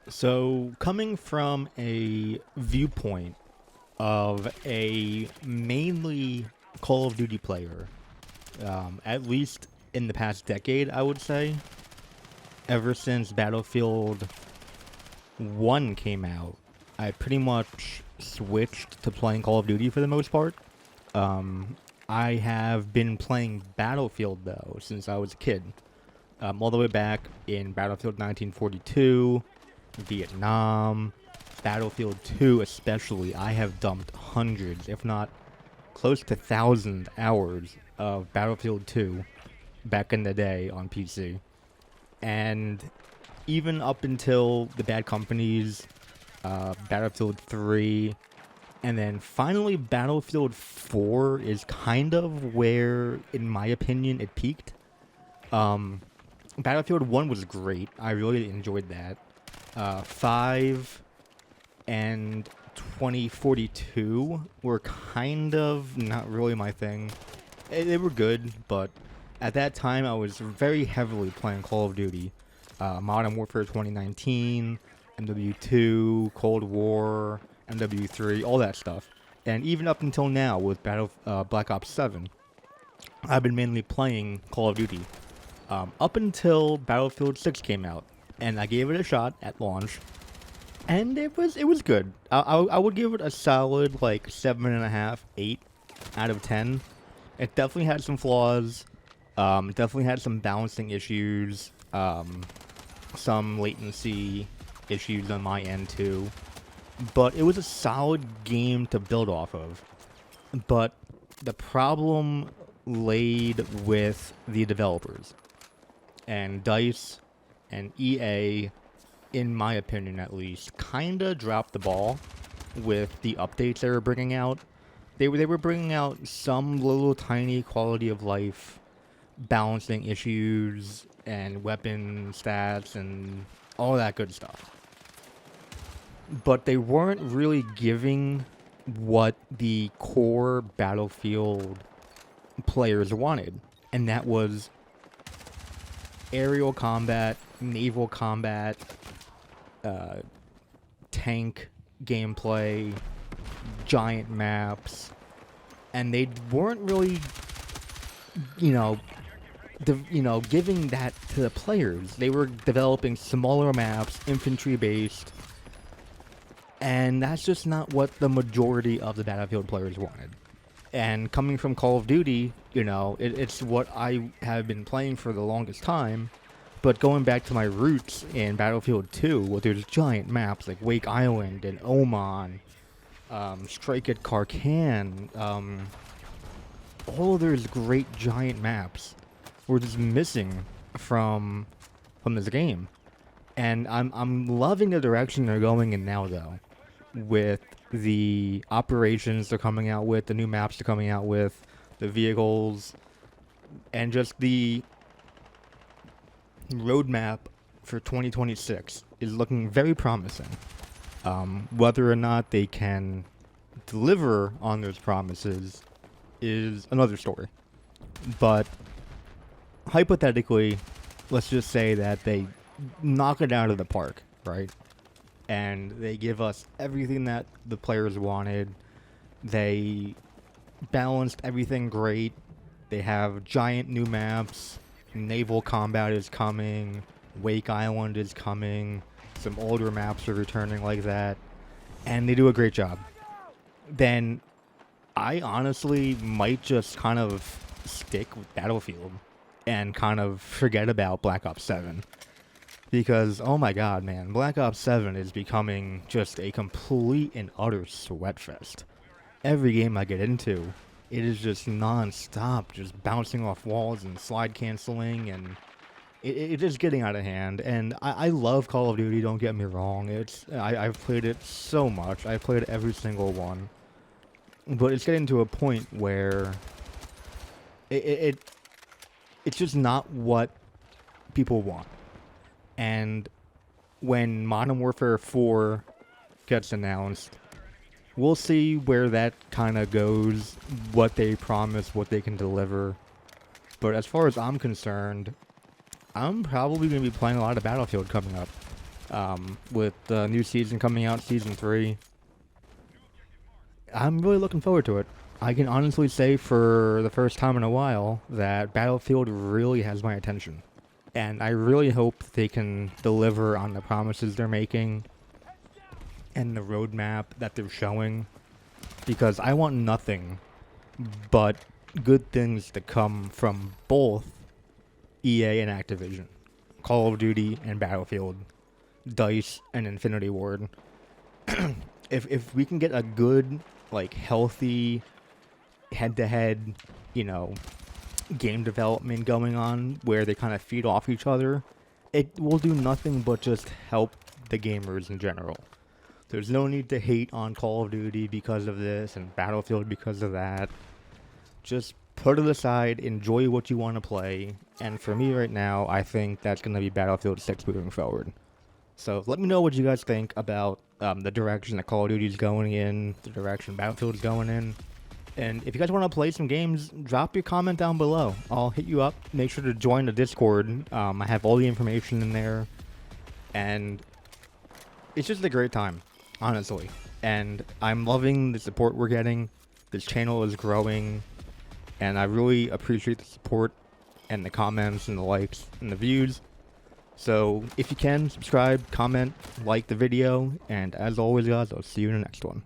So, coming from a viewpoint of a mainly Call of Duty player, at least in the past decade, I would say, ever since Battlefield 1 came out, I pretty much switched to playing Call of Duty for the most part. I have been playing Battlefield, though, since I was a kid. All the way back in Battlefield 1942, Vietnam, Battlefield 2 especially. I have dumped hundreds, if not close to 1,000 hours of Battlefield 2 back in the day on PC. And even up until the Bad Companies, Battlefield 3, and then finally Battlefield 4 is kind of where, in my opinion, it peaked. Battlefield 1 was great. I really enjoyed that. 5 and 2042 were kind of not really my thing. They were good, but at that time I was very heavily playing Call of Duty. Modern Warfare 2019, MW2, Cold War, MW3, all that stuff. And even up until now with Black Ops 7, I've been mainly playing Call of Duty. Up until Battlefield 6 came out, and I gave it a shot at launch, and it was good. I would give it a solid like 7.5, 8 out of 10. It definitely had some flaws. Definitely had some balancing issues. Some latency issues on my end too. But it was a solid game to build off of. But the problem laid with the developers. And DICE and EA, in my opinion at least, kinda dropped the ball with the updates they were bringing out. They were bringing out some little tiny quality of life balancing issues and weapon stats and all that good stuff. But they weren't really giving what the core Battlefield players wanted, and that was aerial combat, naval combat, tank gameplay, giant maps, and they weren't really, giving that to the players. They were developing smaller maps, infantry-based, and that's just not what the majority of the Battlefield players wanted. And coming from Call of Duty, it's what I have been playing for the longest time. But going back to my roots in Battlefield 2, where there's giant maps like Wake Island and Oman, Strike at Karkan, all of those great giant maps were just missing from this game. And I'm loving the direction they're going in now, though, with the operations they're coming out with, the new maps they're coming out with, the vehicles, and just the roadmap for 2026 is looking very promising. Whether or not they can deliver on those promises is another story. But hypothetically, let's just say that they knock it out of the park, right? And they give us everything that the players wanted. They balanced everything great. They have giant new maps. Naval combat is coming. Wake Island is coming. Some older maps are returning like that. And they do a great job. Then I honestly might just kind of stick with Battlefield and kind of forget about Black Ops 7. Because, oh my god, man, Black Ops 7 is becoming just a complete and utter sweatfest. Every game I get into, it is just non-stop, just bouncing off walls and slide canceling, and it is getting out of hand. And I love Call of Duty, don't get me wrong. I've played it so much. I've played every single one. But it's getting to a point where it's just not what people want. And when Modern Warfare 4 gets announced, we'll see where that kind of goes, what they promise, what they can deliver. But as far as I'm concerned, I'm probably going to be playing a lot of Battlefield coming up. with the new season coming out, Season 3. I'm really looking forward to it. I can honestly say for the first time in a while that Battlefield really has my attention. And I really hope they can deliver on the promises they're making and the roadmap that they're showing. Because I want nothing but good things to come from both EA and Activision. Call of Duty and Battlefield. DICE and Infinity Ward. If we can get a good, like, healthy, head-to-head, game development going on where they kind of feed off each other, it will do nothing but just help the gamers in general. There's no need to hate on Call of Duty because of this and Battlefield because of that. Just put it aside, enjoy what you want to play, and for me right now, I think that's going to be Battlefield 6 moving forward. So let me know what you guys think about the direction that Call of Duty is going in, the direction Battlefield is going in. And if you guys want to play some games, drop your comment down below. I'll hit you up. Make sure to join the Discord. I have all the information in there. And it's just a great time, honestly. And I'm loving the support we're getting. This channel is growing. And I really appreciate the support and the comments and the likes and the views. So if you can, subscribe, comment, like the video. And as always, guys, I'll see you in the next one.